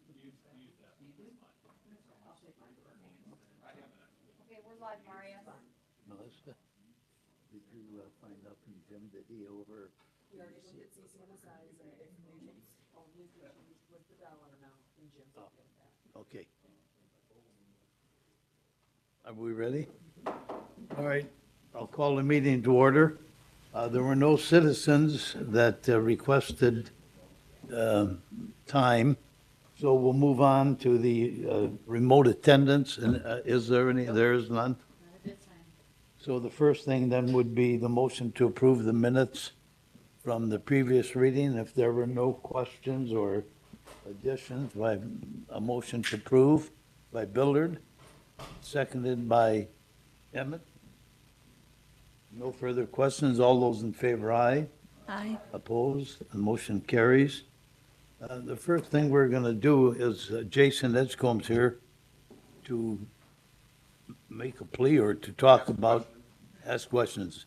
Okay, we're live, Maria. Melissa, did you find out from Jim that he over? We already looked at CC on the size, and if maybe only if we change with the dollar amount, and Jim's okay with that. Okay. Are we ready? All right, I'll call the meeting to order. There were no citizens that requested time, so we'll move on to the remote attendance. And is there any? There is none? Not at this time. So the first thing then would be the motion to approve the minutes from the previous reading. If there were no questions or additions, by a motion to approve by Billard, seconded by Emmett. No further questions. All those in favor, aye. Aye. Opposed? The motion carries. The first thing we're going to do is Jason Edgecombe's here to make a plea or to talk about, ask questions,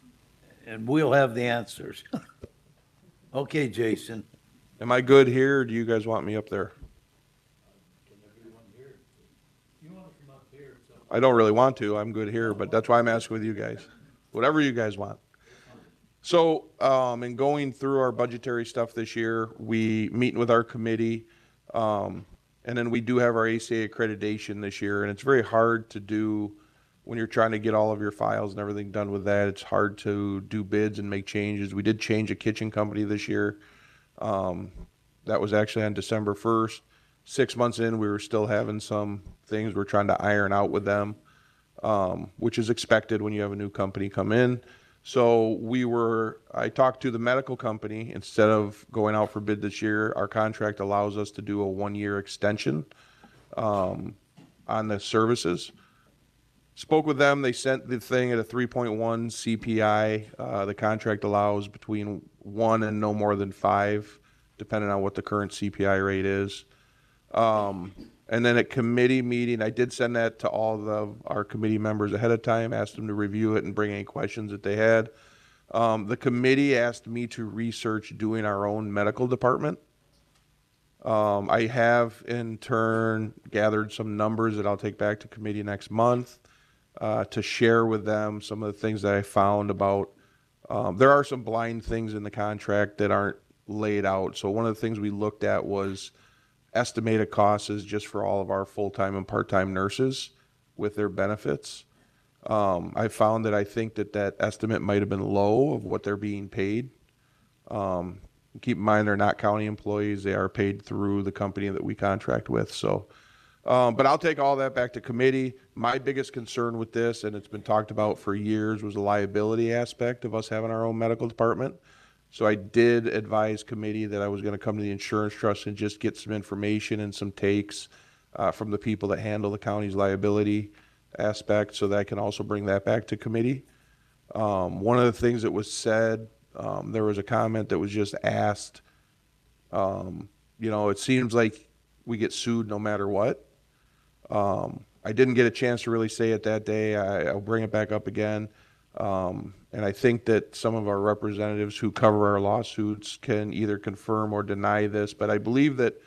and we'll have the answers. Okay, Jason. Am I good here, or do you guys want me up there? I don't really want to. I'm good here, but that's why I'm asking with you guys. Whatever you guys want. So, in going through our budgetary stuff this year, we meeting with our committee, and then we do have our ACA accreditation this year, and it's very hard to do when you're trying to get all of your files and everything done with that. It's hard to do bids and make changes. We did change a kitchen company this year. That was actually on December 1st. 6 months in, we were still having some things we're trying to iron out with them, which is expected when you have a new company come in. So I talked to the medical company. Instead of going out for bid this year, our contract allows us to do a 1-year extension on the services. Spoke with them. They sent the thing at a 3.1 CPI. The contract allows between 1 and no more than 5, depending on what the current CPI rate is. And then at committee meeting, I did send that to all of our committee members ahead of time, asked them to review it and bring any questions that they had. The committee asked me to research doing our own medical department. I have in turn gathered some numbers that I'll take back to committee next month to share with them some of the things that I found about. There are some blind things in the contract that aren't laid out. So one of the things we looked at was estimated costs is just for all of our full-time and part-time nurses with their benefits. I found that I think that estimate might have been low of what they're being paid. Keep in mind, they're not county employees. They are paid through the company that we contract with. So, but I'll take all that back to committee. My biggest concern with this, and it's been talked about for years, was the liability aspect of us having our own medical department. So I did advise committee that I was going to come to the insurance trust and just get some information and some takes from the people that handle the county's liability aspect, so that I can also bring that back to committee. One of the things that was said, there was a comment that was just asked, it seems like we get sued no matter what. I didn't get a chance to really say it that day. I'll bring it back up again. And I think that some of our representatives who cover our lawsuits can either confirm or deny this, but I believe that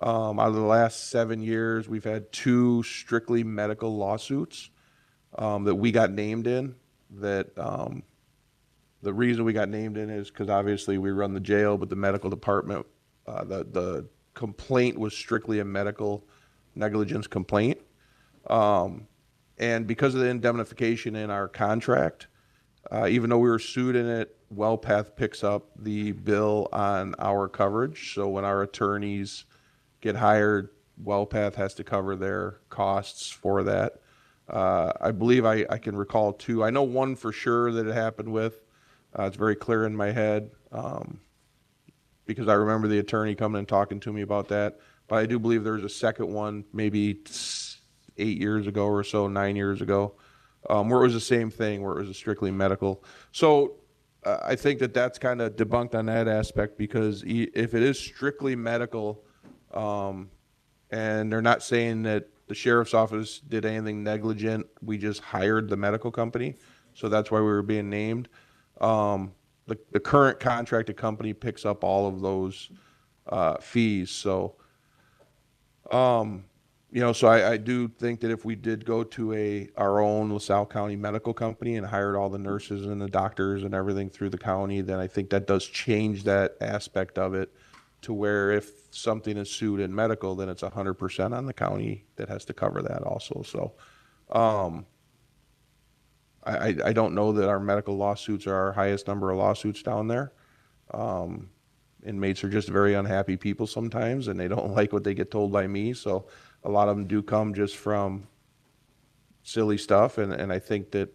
out of the last 7 years, we've had 2 strictly medical lawsuits that we got named in. That the reason we got named in is because obviously we run the jail, but the medical department, the complaint was strictly a medical negligence complaint. And because of the indemnification in our contract, even though we were sued in it, WellPath picks up the bill on our coverage. So when our attorneys get hired, WellPath has to cover their costs for that. I believe I can recall 2. I know one for sure that it happened with. It's very clear in my head because I remember the attorney coming and talking to me about that. But I do believe there's a second one, maybe 8 years ago or so, 9 years ago, where it was the same thing, where it was a strictly medical. So I think that's kind of debunked on that aspect, because if it is strictly medical, and they're not saying that the sheriff's office did anything negligent, we just hired the medical company, so that's why we were being named. The current contracted company picks up all of those fees. So So I do think that if we did go to our own LaSalle County medical company and hired all the nurses and the doctors and everything through the county, then I think that does change that aspect of it to where if something is sued in medical, then it's 100% on the county that has to cover that also. So, I don't know that our medical lawsuits are our highest number of lawsuits down there. Inmates are just very unhappy people sometimes, and they don't like what they get told by me. So a lot of them do come just from silly stuff. And I think that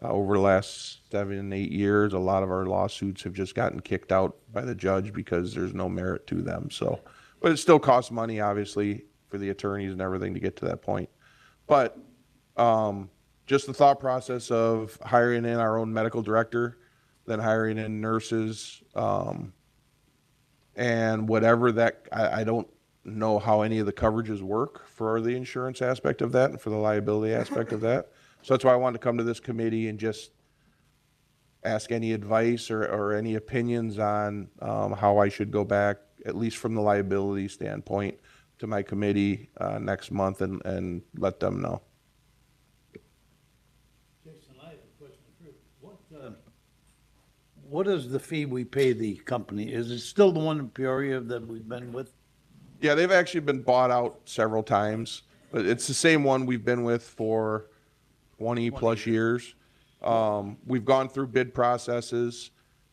over the last 7, 8 years, a lot of our lawsuits have just gotten kicked out by the judge because there's no merit to them. So, but it still costs money, obviously, for the attorneys and everything to get to that point. But just the thought process of hiring in our own medical director, then hiring in nurses, and whatever that, I don't know how any of the coverages work for the insurance aspect of that and for the liability aspect of that. So that's why I wanted to come to this committee and just ask any advice or any opinions on how I should go back, at least from the liability standpoint, to my committee next month and let them know. Jason, I have a question for you. What is the fee we pay the company? Is it still the one in Peoria that we've been with? Yeah, they've actually been bought out several times, but it's the same one we've been with for 20 plus years. We've gone through bid processes.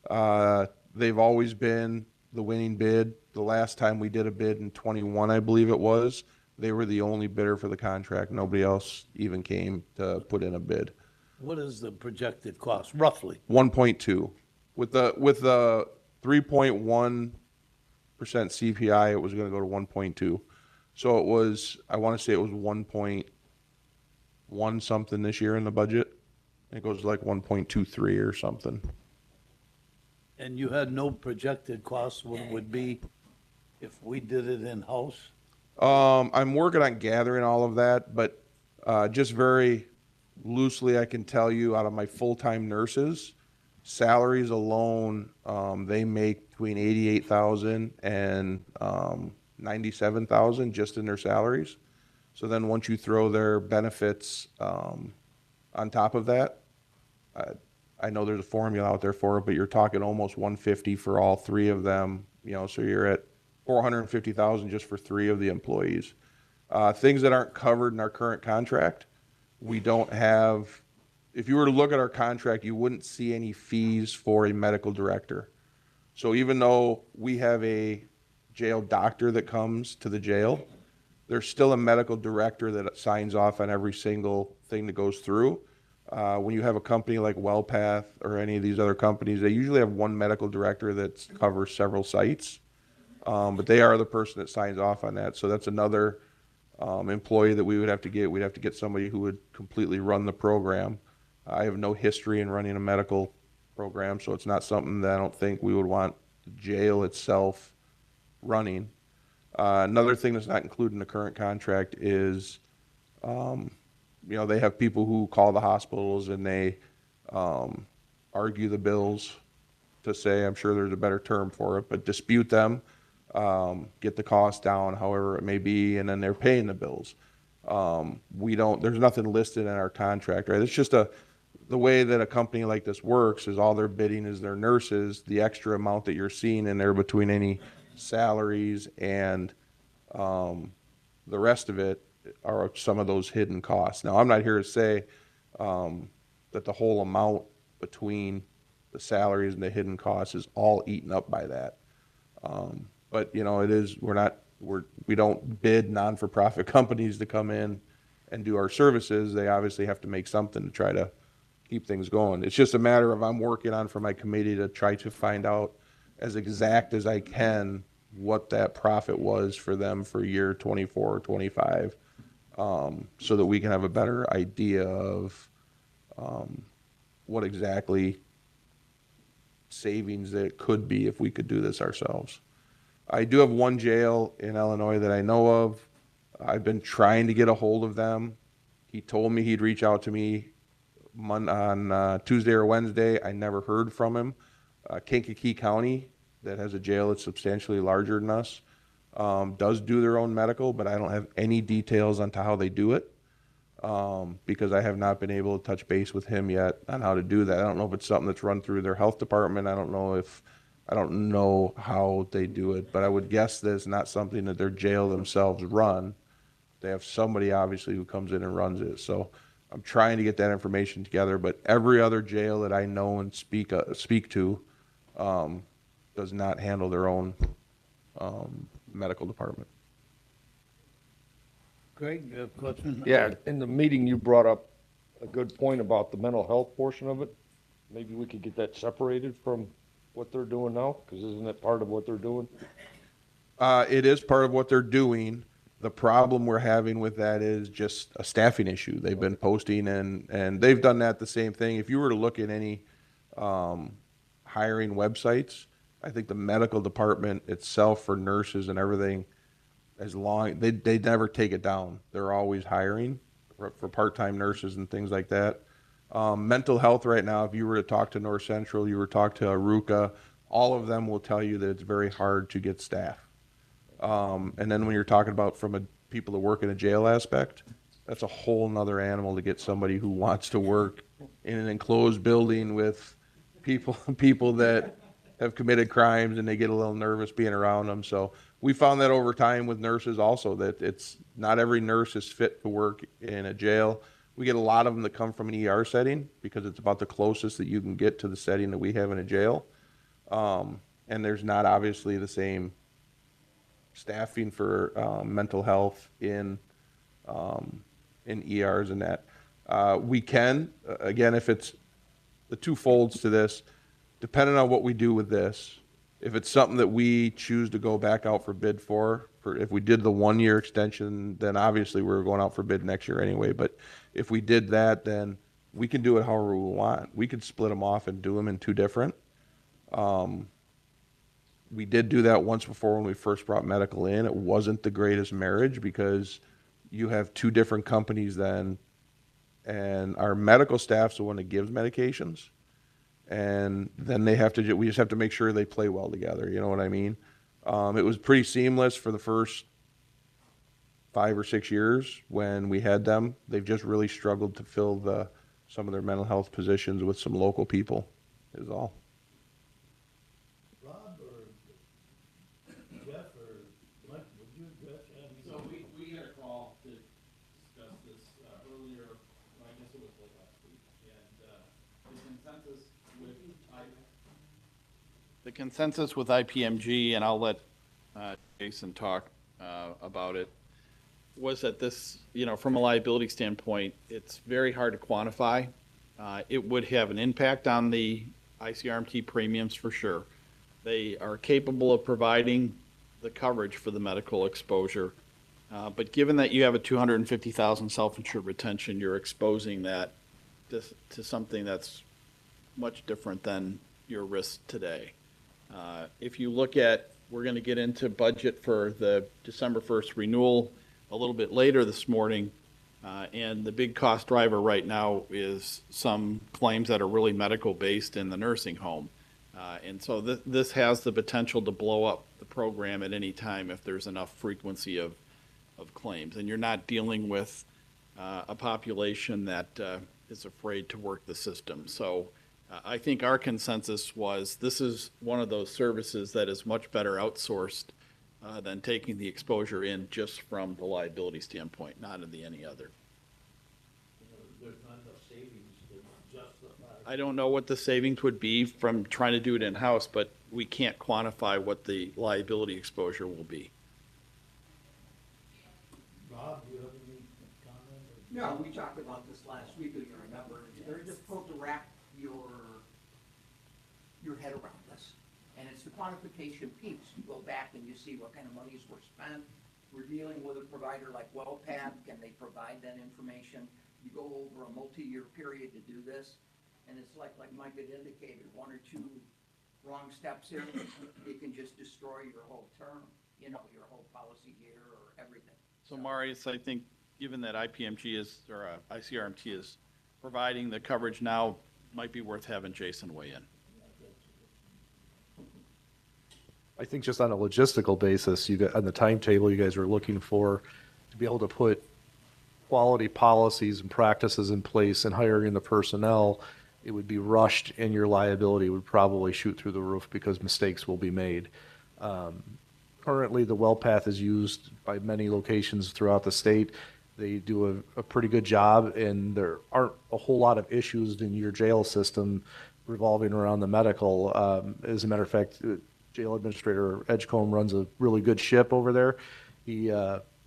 They've always been the winning bid. The last time we did a bid in 21, I believe it was, they were the only bidder for the contract. Nobody else even came to put in a bid. What is the projected cost, roughly? 1.2. With the 3.1% CPI, it was going to go to 1.2. So it was, I want to say it was 1.1 something this year in the budget. It goes to like 1.23 or something. And you had no projected cost, what it would be if we did it in-house? I'm working on gathering all of that, but just very loosely, I can tell you out of my full-time nurses, salaries alone, they make between 88,000 and 97,000 just in their salaries. So then once you throw their benefits on top of that, I know there's a formula out there for it, but you're talking almost 150 for all three of them. So you're at 450,000 just for three of the employees. Things that aren't covered in our current contract, we don't have. If you were to look at our contract, you wouldn't see any fees for a medical director. So even though we have a jail doctor that comes to the jail, there's still a medical director that signs off on every single thing that goes through. When you have a company like WellPath or any of these other companies, they usually have one medical director that covers several sites, but they are the person that signs off on that. So that's another employee that we would have to get. We'd have to get somebody who would completely run the program. I have no history in running a medical program, so it's not something that I don't think we would want the jail itself running. Another thing that's not included in the current contract is, they have people who call the hospitals and they argue the bills to say, I'm sure there's a better term for it, but dispute them, get the cost down, however it may be, and then they're paying the bills. There's nothing listed in our contract, right? It's just the way that a company like this works is all they're bidding is their nurses. The extra amount that you're seeing in there between any salaries and the rest of it are some of those hidden costs. Now, I'm not here to say that the whole amount between the salaries and the hidden costs is all eaten up by that. But it is, we don't bid non-for-profit companies to come in and do our services. They obviously have to make something to try to keep things going. It's just a matter of I'm working on for my committee to try to find out as exact as I can what that profit was for them for year 24 or 25, so that we can have a better idea of what exactly savings that it could be if we could do this ourselves. I do have one jail in Illinois that I know of. I've been trying to get a hold of them. He told me he'd reach out to me on Tuesday or Wednesday. I never heard from him. Kankakee County, that has a jail that's substantially larger than us. does do their own medical, but I don't have any details onto how they do it. Because I have not been able to touch base with him yet on how to do that. I don't know if it's something that's run through their health department. I don't know how they do it, but I would guess that it's not something that their jail themselves run. They have somebody obviously who comes in and runs it. So I'm trying to get that information together, but every other jail that I know and speak to, does not handle their own, medical department. Greg, you have a question? Yeah, in the meeting, you brought up a good point about the mental health portion of it. Maybe we could get that separated from what they're doing now, because isn't it part of what they're doing? It is part of what they're doing. The problem we're having with that is just a staffing issue. They've been posting and they've done that the same thing. If you were to look at any hiring websites, I think the medical department itself for nurses and everything, they never take it down. They're always hiring for part-time nurses and things like that. Mental health right now, if you were to talk to North Central, you were to talk to Aruka, all of them will tell you that it's very hard to get staff. And then when you're talking about from a people that work in a jail aspect, that's a whole nother animal to get somebody who wants to work in an enclosed building with people that have committed crimes and they get a little nervous being around them. So we found that over time with nurses also, that it's not every nurse is fit to work in a jail. We get a lot of them that come from an ER setting because it's about the closest that you can get to the setting that we have in a jail. And there's not obviously the same staffing for mental health in ERs and that. We can, again, if it's the two folds to this, depending on what we do with this, if it's something that we choose to go back out for bid for if we did the 1-year extension, then obviously we're going out for bid next year anyway. But if we did that, then we can do it however we want. We could split them off and do them in two different. We did do that once before when we first brought medical in. It wasn't the greatest marriage because you have two different companies then, and our medical staff's the one that gives medications. And then we just have to make sure they play well together. You know what I mean? It was pretty seamless for the first 5 or 6 years when we had them. They've just really struggled to fill some of their mental health positions with some local people is all. Rob or Jeff or Mike, would you address that? So we had a call to discuss this earlier, I guess it was late last week, and the consensus with IPMG, and I'll let Jason talk about it, was that this, from a liability standpoint, it's very hard to quantify. It would have an impact on the ICRMT premiums for sure. They are capable of providing the coverage for the medical exposure. But given that you have a 250,000 self-insured retention, you're exposing that to something that's much different than your risk today. If you look at, we're going to get into budget for the December 1st renewal a little bit later this morning. And the big cost driver right now is some claims that are really medical based in the nursing home. And so this has the potential to blow up the program at any time if there's enough frequency of claims. And you're not dealing with a population that is afraid to work the system. So I think our consensus was this is one of those services that is much better outsourced than taking the exposure in just from the liability standpoint, not in any other. There's not enough savings to justify. I don't know what the savings would be from trying to do it in-house, but we can't quantify what the liability exposure will be. Rob, do you have any comment? No, we talked about this last week, if you remember. It's very difficult to wrap your head around this. And it's the quantification piece. You go back and you see what kind of monies were spent. We're dealing with a provider like WellPad. Can they provide that information? You go over a multi-year period to do this, and it's like Mike had indicated, 1 or 2 wrong steps here, it can just destroy your whole term, your whole policy year or everything. So Marius, I think given that IPMG or ICRMT is providing the coverage now, might be worth having Jason weigh in. I think just on a logistical basis, you got, on the timetable you guys are looking for, to be able to put quality policies and practices in place and hiring the personnel, it would be rushed and your liability would probably shoot through the roof because mistakes will be made. Currently, the well path is used by many locations throughout the state. They do a pretty good job, and there aren't a whole lot of issues in your jail system revolving around the medical. As a matter of fact, Jail Administrator Edgecombe runs a really good ship over there. He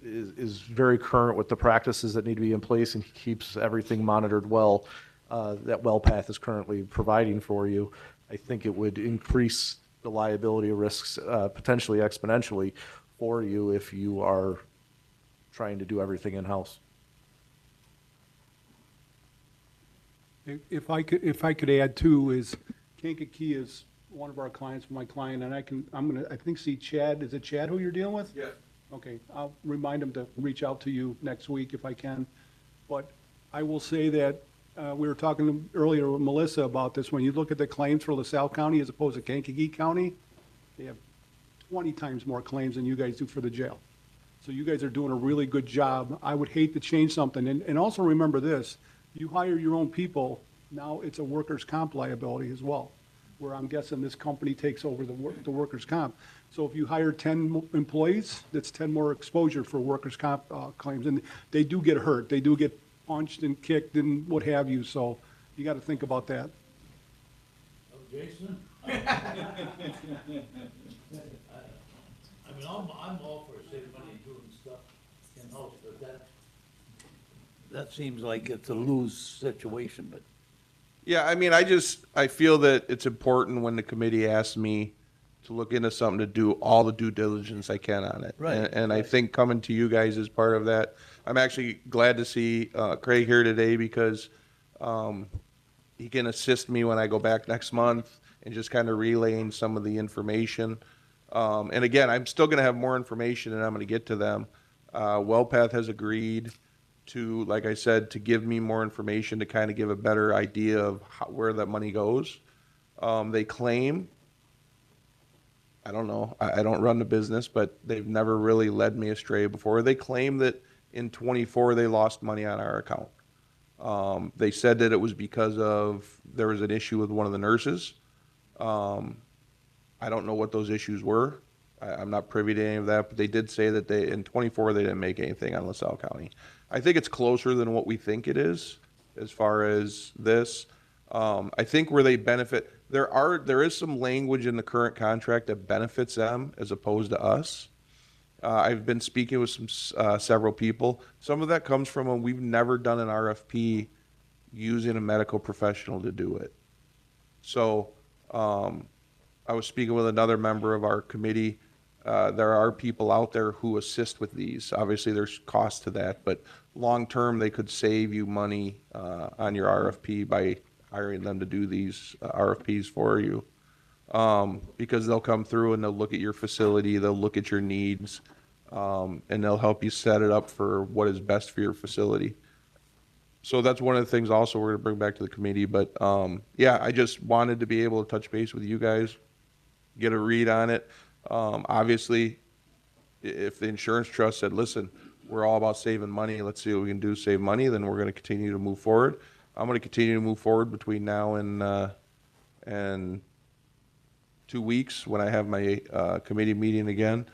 is very current with the practices that need to be in place, and he keeps everything monitored well. That well path is currently providing for you. I think it would increase the liability risks potentially exponentially for you if you are trying to do everything in-house. If I could add too, is Kankakee is one of our clients, my client, and I think see Chad, is it Chad who you're dealing with? Yes. Okay, I'll remind him to reach out to you next week if I can. But I will say that, we were talking earlier with Melissa about this, when you look at the claims for LaSalle County as opposed to Kankakee County, they have 20 times more claims than you guys do for the jail. So you guys are doing a really good job. I would hate to change something. And also remember this, you hire your own people, now it's a workers' comp liability as well, where I'm guessing this company takes over the workers' comp. So if you hire 10 employees, that's 10 more exposure for workers' comp claims. And they do get hurt. They do get punched and kicked and what have you. So you got to think about that. Jason? I mean, I'm all for saving money and doing stuff in-house, but that seems like it's a lose situation, but. Yeah, I mean, I feel that it's important when the committee asks me to look into something to do all the due diligence I can on it. Right. And I think coming to you guys is part of that. I'm actually glad to see Craig here today because he can assist me when I go back next month and just kind of relaying some of the information. And again, I'm still going to have more information and I'm going to get to them. WellPath has agreed to, like I said, to give me more information to kind of give a better idea of where that money goes. They claim, I don't know, I don't run the business, but they've never really led me astray before. They claim that in 24 they lost money on our account. They said that it was because there was an issue with one of the nurses. I don't know what those issues were. I'm not privy to any of that, but they did say that in 24 they didn't make anything on LaSalle County. I think it's closer than what we think it is as far as this. I think where they benefit, there is some language in the current contract that benefits them as opposed to us. I've been speaking with several people. Some of that comes from we've never done an RFP using a medical professional to do it. So I was speaking with another member of our committee. There are people out there who assist with these. Obviously, there's cost to that, but long-term, they could save you money on your RFP by hiring them to do these RFPs for you. Because they'll come through and they'll look at your facility, they'll look at your needs, and they'll help you set it up for what is best for your facility. So that's one of the things also we're going to bring back to the committee. But yeah, I just wanted to be able to touch base with you guys, get a read on it. Obviously, if the insurance trust said, listen, we're all about saving money, let's see what we can do to save money, then we're going to continue to move forward. I'm going to continue to move forward between now and 2 weeks when I have my committee meeting again.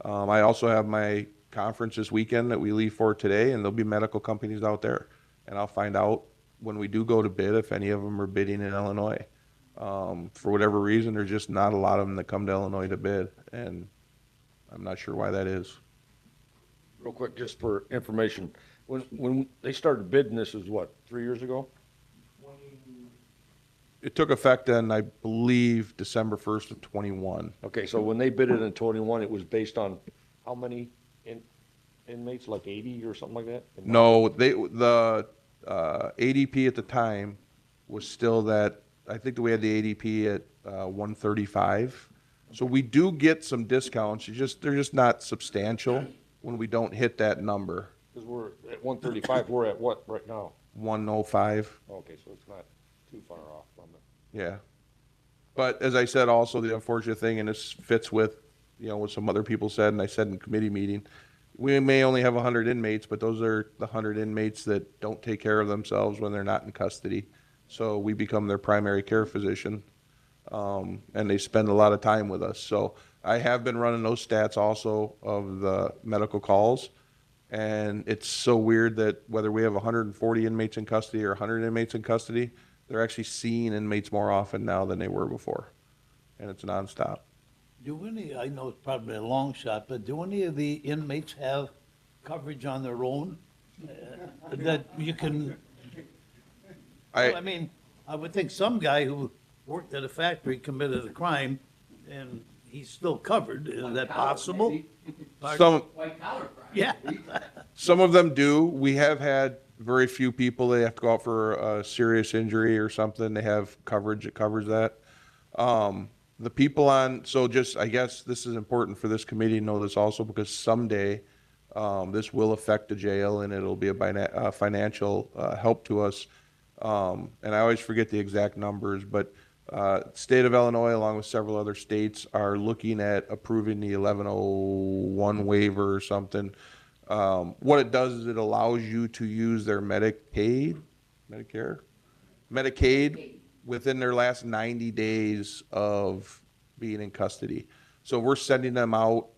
I also have my conference this weekend that we leave for today, and there'll be medical companies out there. And I'll find out when we do go to bid if any of them are bidding in Illinois. For whatever reason, there's just not a lot of them that come to Illinois to bid, and I'm not sure why that is. Real quick, just for information, when they started bidding, this was what, 3 years ago? It took effect on, I believe, December 1st of 21. Okay, so when they bid it in 21, it was based on how many inmates, like 80 or something like that? No, the ADP at the time was still that, I think that we had the ADP at 135. So we do get some discounts. They're just not substantial when we don't hit that number. Because we're at 135, we're at what right now? 105. Okay, so it's not too far off from it. Yeah. But as I said, also the unfortunate thing, and this fits with you know, what some other people said, and I said in committee meeting, we may only have 100 inmates, but those are the 100 inmates that don't take care of themselves when they're not in custody. So we become their primary care physician, and they spend a lot of time with us. So I have been running those stats also of the medical calls. And it's so weird that whether we have 140 inmates in custody or 100 inmates in custody, they're actually seeing inmates more often now than they were before. And it's nonstop. Do any, I know it's probably a long shot, but do any of the inmates have coverage on their own? That you can, I mean, I would think some guy who worked at a factory committed a crime and he's still covered. Is that possible? Some, White collar crime. Yeah. some of them do. We have had very few people, they have to go out for a serious injury or something. They have coverage that covers that. The people on, so just, I guess this is important for this committee to know this also, because someday, this will affect the jail and it'll be a financial, help to us. And I always forget the exact numbers, but, state of Illinois, along with several other states, are looking at approving the 1101 waiver or something. What it does is it allows you to use their Medicaid within their last 90 days of being in custody. So we're sending them out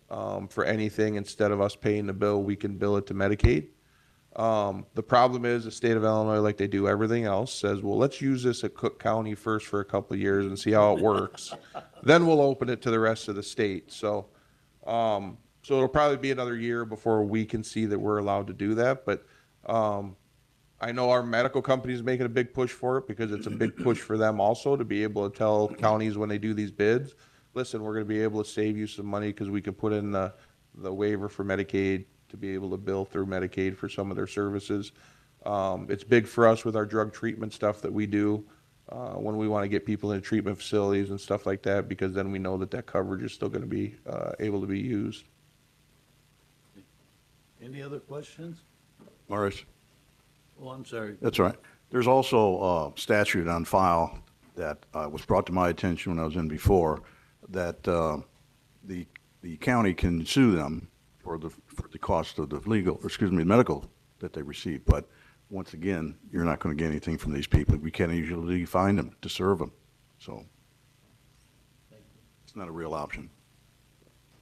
for anything. Instead of us paying the bill, we can bill it to Medicaid. The problem is the state of Illinois, like they do everything else, says, well, let's use this at Cook County first for a couple of years and see how it works. Then we'll open it to the rest of the state. So it'll probably be another year before we can see that we're allowed to do that. But I know our medical company is making a big push for it because it's a big push for them also to be able to tell counties when they do these bids, listen, we're going to be able to save you some money because we can put in the waiver for Medicaid to be able to bill through Medicaid for some of their services. It's big for us with our drug treatment stuff that we do when we want to get people into treatment facilities and stuff like that, because then we know that that coverage is still going to be able to be used. Any other questions? Morris, Oh, I'm sorry. that's all right. There's also a statute on file that was brought to my attention when I was in before, that the county can sue them for the cost of the medical that they receive. But once again, you're not going to get anything from these people. We can't usually find them to serve them. So it's not a real option.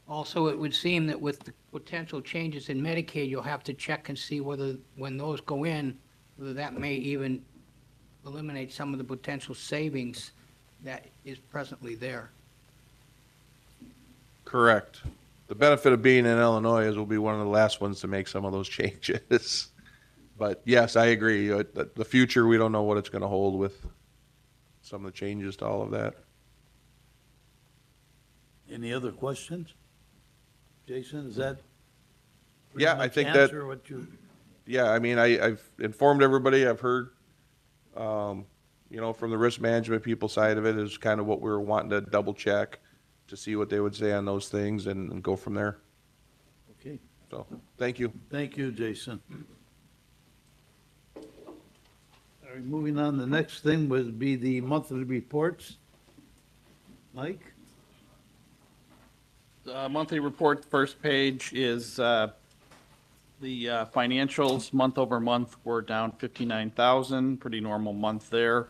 Also, it would seem that with the potential changes in Medicaid, you'll have to check and see whether, when those go in, whether that may even eliminate some of the potential savings that is presently there. Correct. The benefit of being in Illinois is we'll be one of the last ones to make some of those changes. But yes, I agree. The future, we don't know what it's going to hold with some of the changes to all of that. Any other questions? Jason, is that? pretty Yeah, I much think that- answer what you? Yeah, I mean, I've informed everybody. I've heard, you know, from the risk management people side of it is kind of what we were wanting to double check to see what they would say on those things and go from there. Okay, So, thank you. thank you, Jason. All right, moving on, the next thing would be the monthly reports. Mike? Monthly report, first page is the financials, month over month, we're down 59,000, pretty normal month there.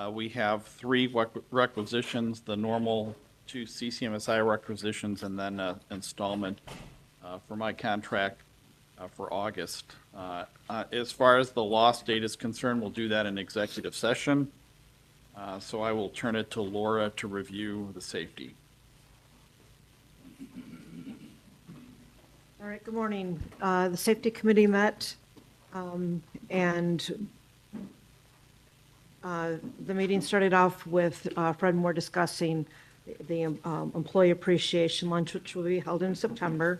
We have 3 requisitions, the normal 2 CCMSI requisitions, and then installment for my contract for August. As far as the loss date is concerned, we'll do that in executive session. So I will turn it to Laura to review the safety. All right, good morning. The Safety Committee met, and the meeting started off with Fred Moore discussing the employee appreciation lunch, which will be held in September.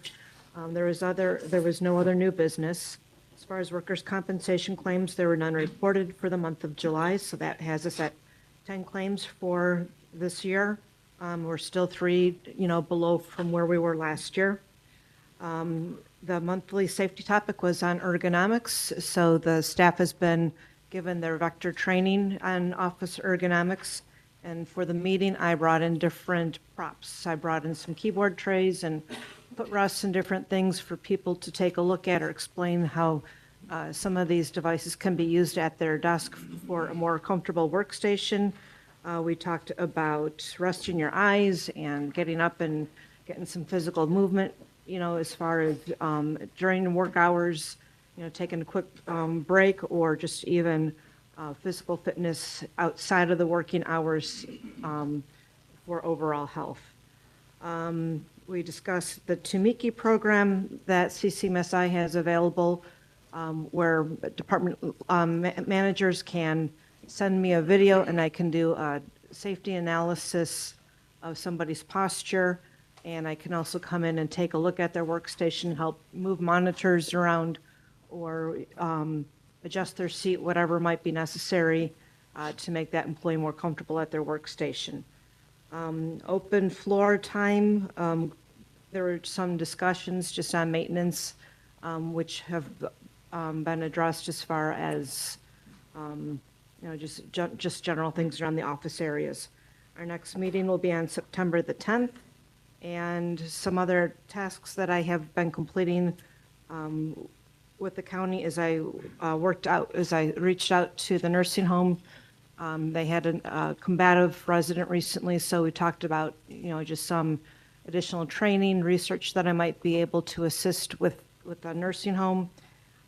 There was no other new business. As far as workers' compensation claims, there were none reported for the month of July, so that has us at 10 claims for this year. We're still 3, below from where we were last year. The monthly safety topic was on ergonomics, so the staff has been given their vector training on office ergonomics, And for the meeting, I brought in different props. I brought in some keyboard trays and footrests and different things for people to take a look at or explain how some of these devices can be used at their desk for a more comfortable workstation. We talked about resting your eyes and getting up and getting some physical movement, as far as during work hours, taking a quick break, or just even physical fitness outside of the working hours for overall health. We discussed the Tumiki program that CCMSI has available, where department managers can send me a video and I can do a safety analysis of somebody's posture. And I can also come in and take a look at their workstation, help move monitors around, or adjust their seat, whatever might be necessary to make that employee more comfortable at their workstation. Open floor time, there were some discussions just on maintenance, which have been addressed as far as, just general things around the office areas. Our next meeting will be on September the 10th, and some other tasks that I have been completing with the county as I reached out to the nursing home. They had a combative resident recently, so we talked about, just some additional training, research that I might be able to assist with the nursing home,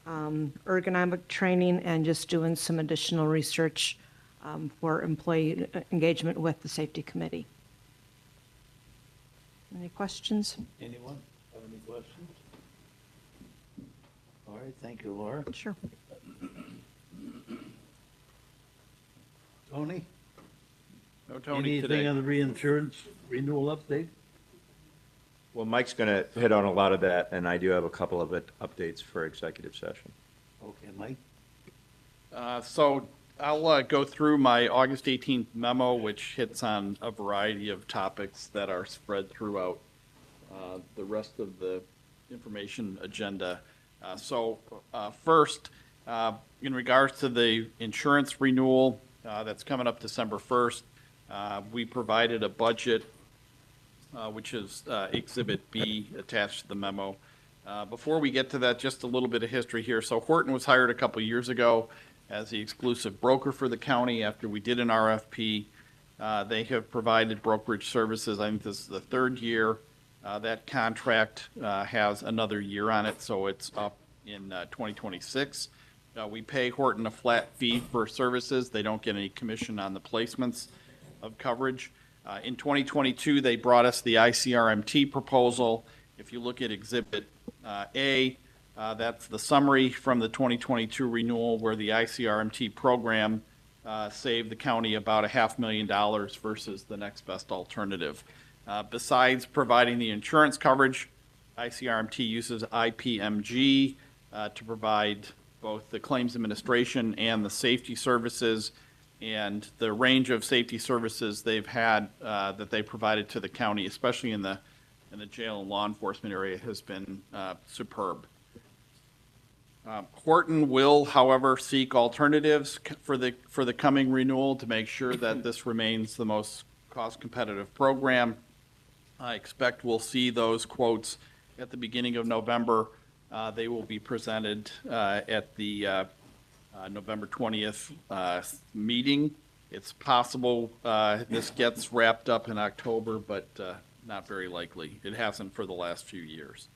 ergonomic training, and just doing some additional research for employee engagement with the safety committee. Any questions? Anyone have any questions? All right, thank you, Laura. Sure. Tony? No Tony Anything today. on the reinsurance renewal update? Well, Mike's going to hit on a lot of that, and I do have a couple of updates for executive session. Okay, Mike? So I'll go through my August 18th memo, which hits on a variety of topics that are spread throughout the rest of the information agenda. First, in regards to the insurance renewal that's coming up December 1st, we provided a budget, which is Exhibit B attached to the memo. Before we get to that, just a little bit of history here. So Horton was hired a couple years ago as the exclusive broker for the county after we did an RFP. They have provided brokerage services. I think this is the third year. That contract has another year on it, so it's up in 2026. We pay Horton a flat fee for services. They don't get any commission on the placements of coverage. In 2022, they brought us the ICRMT proposal. If you look at Exhibit A, that's the summary from the 2022 renewal where the ICRMT program saved the county about $500,000 versus the next best alternative. Besides providing the insurance coverage, ICRMT uses IPMG to provide both the claims administration and the safety services. And the range of safety services they've had that they provided to the county, especially in the jail and law enforcement area, has been superb. Horton will, however, seek alternatives for the coming renewal to make sure that this remains the most cost-competitive program. I expect we'll see those quotes at the beginning of November. They will be presented at the November 20th meeting. It's possible this gets wrapped up in October, but not very likely. It hasn't for the last few years.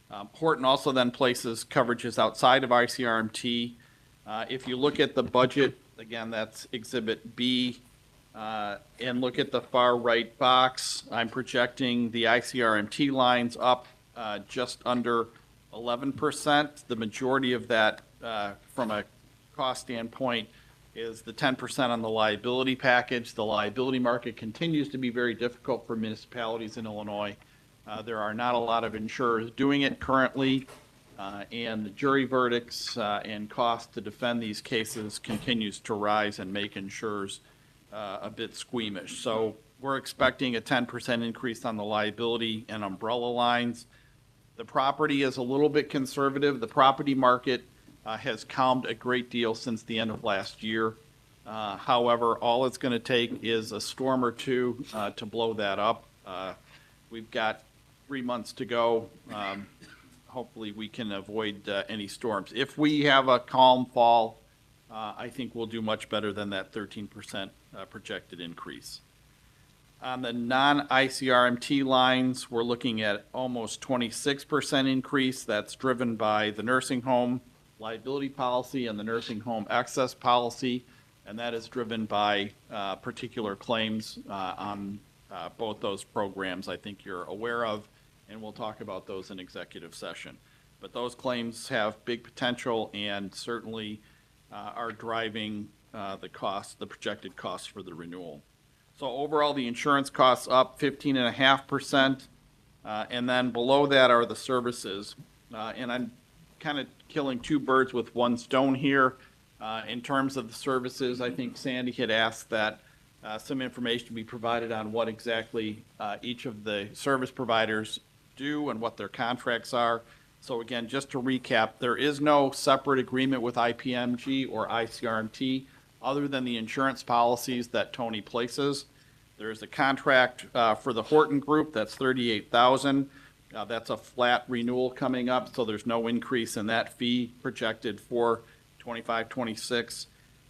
Horton also then places coverages outside of ICRMT. If you look at the budget, again, that's Exhibit B, and look at the far right box, I'm projecting the ICRMT lines up just under 11%. The majority of that, from a cost standpoint, is the 10% on the liability package. The liability market continues to be very difficult for municipalities in Illinois. There are not a lot of insurers doing it currently, and the jury verdicts and cost to defend these cases continues to rise and make insurers a bit squeamish. So we're expecting a 10% increase on the liability and umbrella lines. The property is a little bit conservative. The property market has calmed a great deal since the end of last year. However, all it's going to take is a storm or two to blow that up. We've got 3 months to go. Hopefully, we can avoid any storms. If we have a calm fall, I think we'll do much better than that 13% projected increase. On the non-ICRMT lines, we're looking at almost 26% increase. That's driven by the nursing home liability policy and the nursing home excess policy, and that is driven by particular claims on both those programs I think you're aware of, and we'll talk about those in executive session. But those claims have big potential and certainly are driving the projected costs for the renewal. So overall, the insurance costs up 15.5%, and then below that are the services. And I'm kind of killing two birds with one stone here. In terms of the services, I think Sandy had asked that some information be provided on what exactly each of the service providers do and what their contracts are. So again, just to recap, there is no separate agreement with IPMG or ICRMT other than the insurance policies that Tony places. There's a contract for the Horton Group, that's $38,000. That's a flat renewal coming up, so there's no increase in that fee projected for 25-26.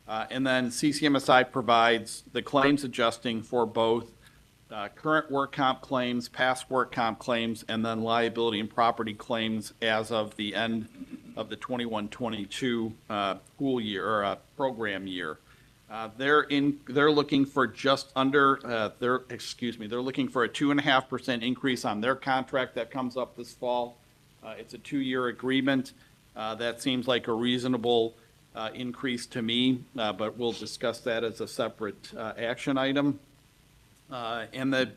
And then CCMSI provides the claims adjusting for both current work comp claims, past work comp claims, and then liability and property claims as of the end of the 21-22 school year or program year. They're looking for just under they're looking for a 2.5% increase on their contract that comes up this fall. It's a 2-year agreement. That seems like a reasonable increase to me, but we'll discuss that as a separate action item. And the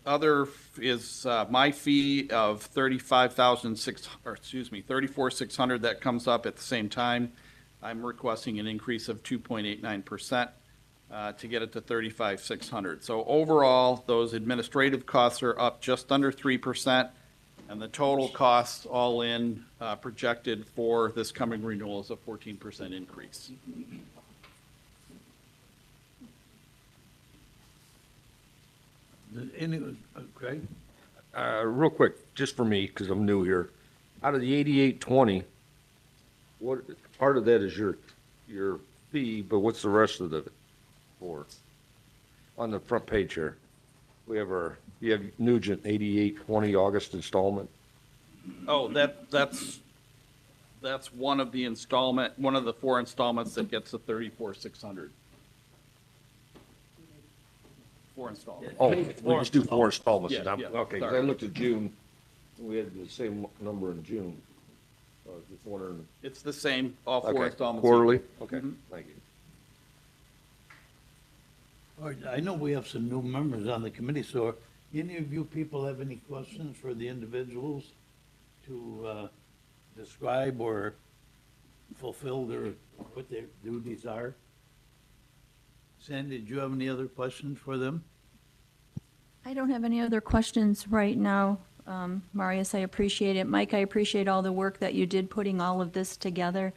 other is my fee of $34,600 that comes up at the same time. I'm requesting an increase of 2.89% to get it to $35,600. So overall, those administrative costs are up just under 3%, and the total costs all in projected for this coming renewal is a 14% increase. Craig? Real quick, just for me, because I'm new here, out of the 8820, what part of that is your fee, but what's the rest of it for? On the front page here, you have Nugent 8820 August installment. Oh, that's one of the 4 installments that gets the $34,600. 4 installments. Oh, we just do 4 installments. Yeah, yeah, Okay, 'cause I sorry. looked at June, we had the same number in June. I was just wondering. It's the same, all 4 Okay, installments. quarterly? Okay, thank you. All right, I know we have some new members on the committee, so any of you people have any questions for the individuals to describe or fulfill what their duties are? Sandy, do you have any other questions for them? I don't have any other questions right now. Marius, I appreciate it. Mike, I appreciate all the work that you did putting all of this together.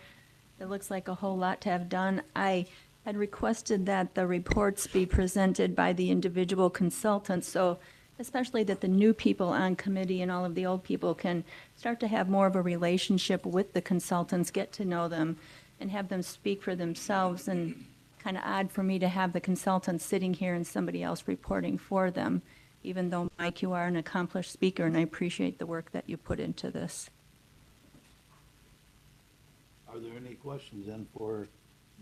It looks like a whole lot to have done. I had requested that the reports be presented by the individual consultants, so especially that the new people on committee and all of the old people can start to have more of a relationship with the consultants, get to know them, and have them speak for themselves. And kind of odd for me to have the consultants sitting here and somebody else reporting for them, even though, Mike, you are an accomplished speaker, and I appreciate the work that you put into this. Are there any questions then for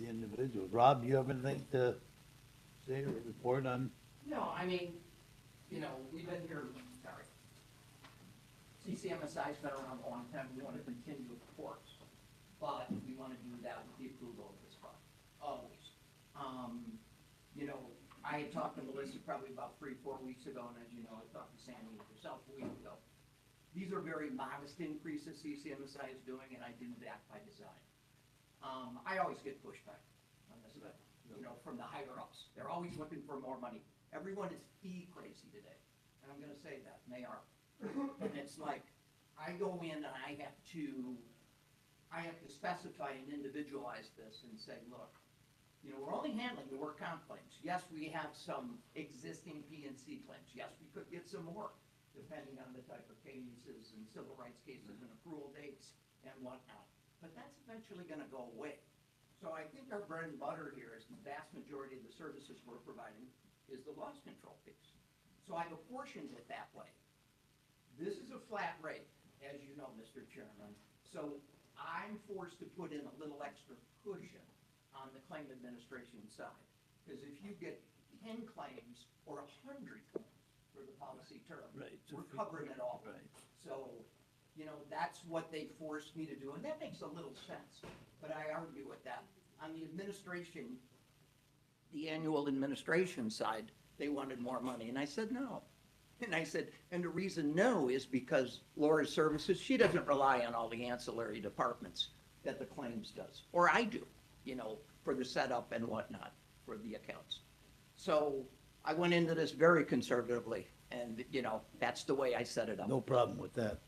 the individuals? Rob, do you have anything to say or report on? No, I mean, we've been here, sorry. CCMSI's been around a long time. We want to continue, of course, but we want to do that with the approval of this fund, always. I had talked to Melissa probably about 3-4 weeks ago, and as you know, I talked to Sandy yourself a week ago. These are very modest increases CCMSI is doing, and I do that by design. I always get pushback on this, from the higher ups. They're always looking for more money. Everyone is fee crazy today, and I'm gonna say that, and they are. And it's like, I go in and I have to specify and individualize this and say, look, You know, we're only handling the work comp claims. Yes, we have some existing P&C claims. Yes, we could get some more, depending on the type of cases and civil rights cases and accrual dates and whatnot. But that's eventually gonna go away. So I think our bread and butter here is the vast majority of the services we're providing is the loss control piece. So I've apportioned it that way. This is a flat rate, as you know, Mr. Chairman. So I'm forced to put in a little extra cushion on the claim administration side. Because if you get 10 claims or 100 claims for the policy term, Right. we're covering it all. Right. So, you know, that's what they forced me to do, and that makes a little sense, but I argue with that. On the administration, the annual administration side, they wanted more money, and I said no. And I said, and the reason no is because Laura's services, she doesn't rely on all the ancillary departments that the claims does, or I do, you know, for the setup and whatnot for the accounts. So I went into this very conservatively, and, you know, that's the way I set it up. No problem with that.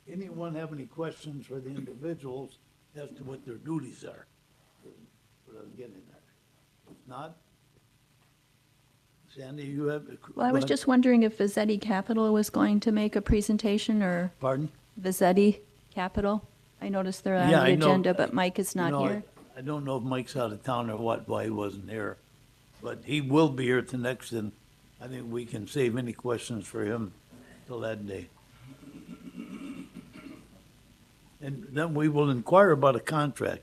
Anyone have any questions for the individuals as to what their duties are? Without getting there. If not, Sandy, you have? Well, I was just wondering if Vizzetti Capital was going to make a presentation, or Pardon? Vizzetti Capital. I noticed they're on Yeah, the I know. agenda, but Mike is You not know, here. I don't know if Mike's out of town or what, why he wasn't here, but he will be here to next, and I think we can save any questions for him till that day. And then we will inquire about a contract.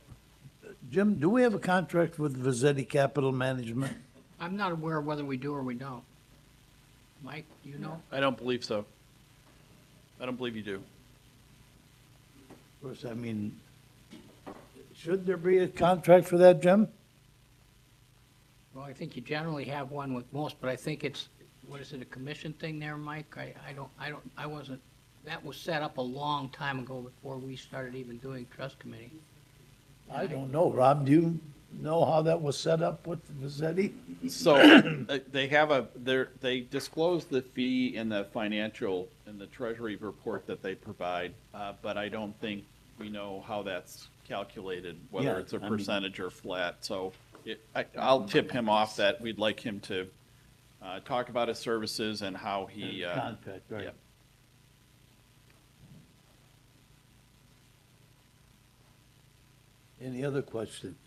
Jim, do we have a contract with Vizzetti Capital Management? I'm not aware of whether we do or we don't. Mike, do you know? I don't believe so. I don't believe you do. Of course, I mean, should there be a contract for that, Jim? Well, I think you generally have one with most, but I think it's, what is it, a commission thing there, Mike? I wasn't, that was set up a long time ago before we started even doing trust committee. I don't know. Rob, do you know how that was set up with Vizzetti? So they have they disclose the fee in the financial, in the treasury report that they provide, but I don't think we know how that's calculated, whether Yeah, it's a I mean- percentage or flat. So I'll tip him off that we'd like him to talk about his services and how he. Contract, right. yeah. Any other questions?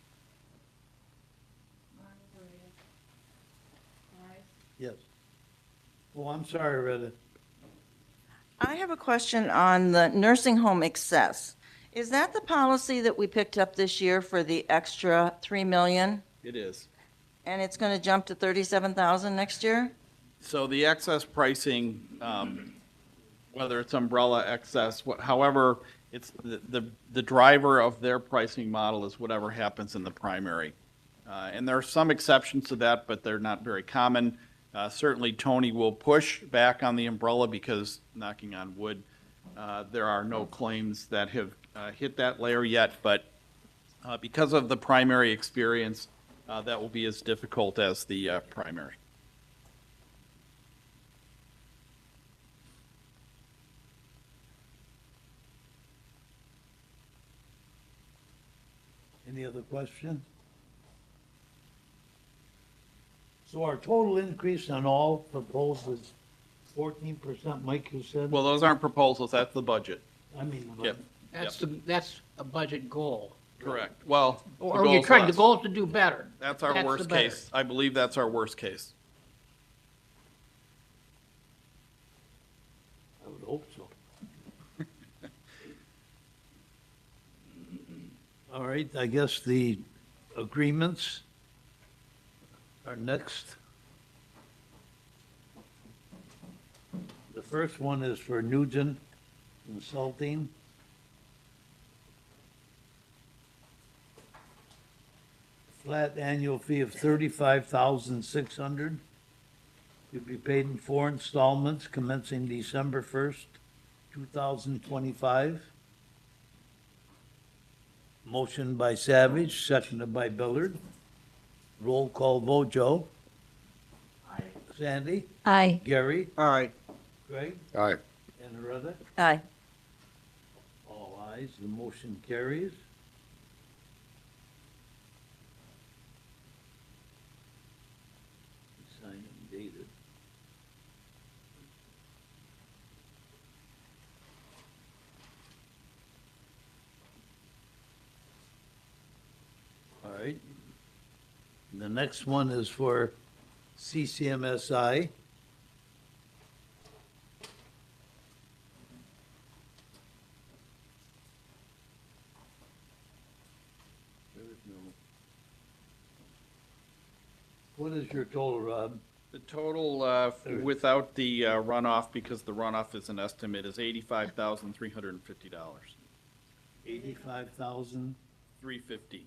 Yes. Oh, I'm sorry, Retta. I have a question on the nursing home excess. Is that the policy that we picked up this year for the extra 3 million? It is. And it's going to jump to 37,000 next year? So the excess pricing, whether it's umbrella excess, however, it's the driver of their pricing model is whatever happens in the primary. And there are some exceptions to that, but they're not very common. Certainly Tony will push back on the umbrella because, knocking on wood, there are no claims that have hit that layer yet, but because of the primary experience, that will be as difficult as the primary. Any other questions? So our total increase on all proposed is 14%, Mike, you said? Well, those aren't proposals, that's the budget. I mean, Yep. That's a budget goal. Correct. Well, the Or you goal's tried, the less. goal is to do better. That's our the worst better. case. I believe that's our worst case. I would hope so. All right, I guess the agreements are next. The first one is for Nugent Consulting. Flat annual fee of $35,600 to be paid in 4 installments commencing December 1st, 2025. Motion by Savage, seconded by Billard. Roll call vote, Joe. Sandy? Aye. Gary? Aye. Greg? Aye. And Loretta? Aye. All ayes, the motion carries. right. The next one is for CCMSI. What is your total, Rob? The total, without the runoff, because the runoff is an estimate, is $85,350. 85,000, $350.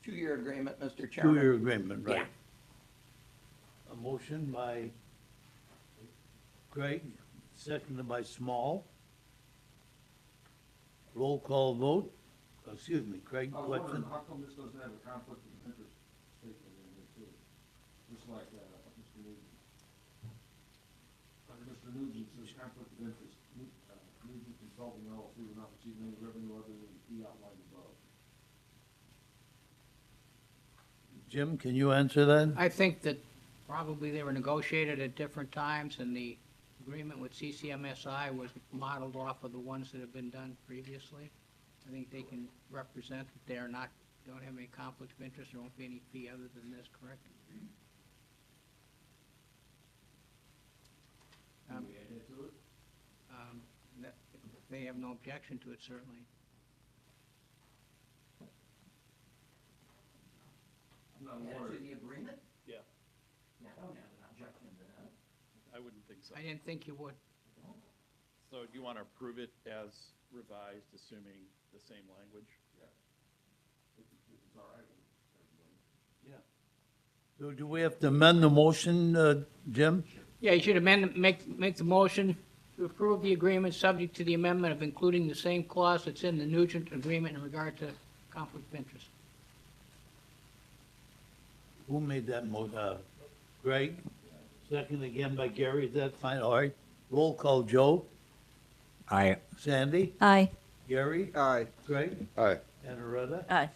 Two-year agreement, Mr. Chairman. two-year agreement, right? Yeah. A motion by Craig, seconded by Small. Roll call vote. Excuse me, Craig, question? How come this doesn't have a conflict of interest statement in it too? Just like, Mr. Nugent. Mr. Nugent says conflict of interest, Nugent Consulting LLC will not receive any revenue other than the fee outlined above. Jim, can you answer that? I think that probably they were negotiated at different times, and the agreement with CCMSI was modeled off of the ones that have been done previously. I think they can represent that they are not, don't have any conflict of interest, there won't be any fee other than this, correct? They have no objection to it, certainly. Add to the agreement? Yeah, I don't have an objection to that. I wouldn't think so. I didn't think you would. So do you want to approve it as revised, assuming the same language? So do we have to amend the motion, Jim? Yeah, you should amend, make the motion to approve the agreement subject to the amendment of including the same clause that's in the Nugent agreement in regard to conflict of interest. Who made that Greg? Second again by Gary, is that fine? All right. Roll call, Joe? Aye. Sandy? Aye. Gary? Aye. Greg? Aye. And Loretta? Aye.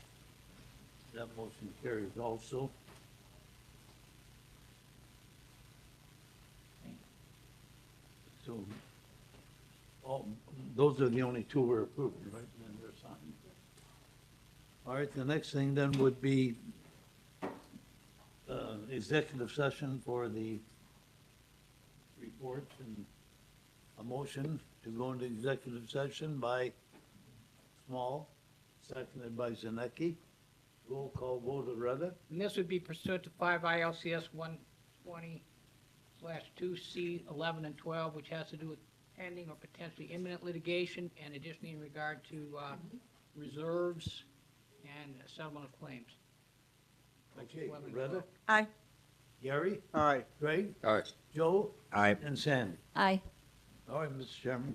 That motion carries also. So, those are the only two we're approving, right? And they're signed. All right, the next thing then would be executive session for the reports and a motion to go into executive session by Small, seconded by Zanecki. Roll call vote, Loretta? And this would be pursuant to 5 ILCS 120/2C 11 and 12, which has to do with pending or potentially imminent litigation, and additionally in regard to reserves and settlement of claims. Okay, 11 and Loretta? 12. Aye. Gary? Aye. Greg? Aye. Joe? Aye. And Sandy? Aye. All right, Mr. Chairman.